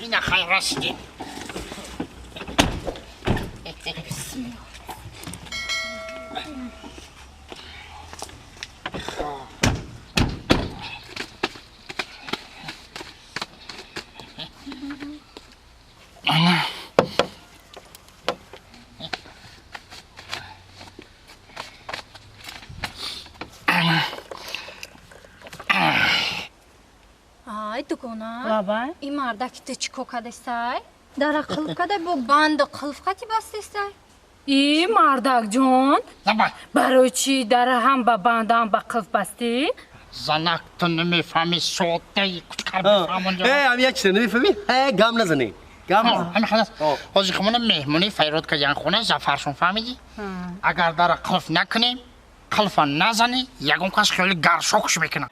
اینا خیر رسیدین. Ay Dugona. Baba. İmardaki de çikoka desay. Dara kılıfka da bu bandı kılıfka ti bas desay. ای مردک جون زبان برای چی در هم با بندم با قلب بستی؟ زناکتون نمیفهمی صوتی کچکر بفهمون جا. همین چیزی نمیفهمی؟ گام نزنی. گام نزن. همین خلاص. حاجی خمون مهمونی فیروز که خونه زفرشون فهمیدی؟ اگر در قلف نکنیم قلف نزنی یکم کس خیلی گرشوکش میکنه.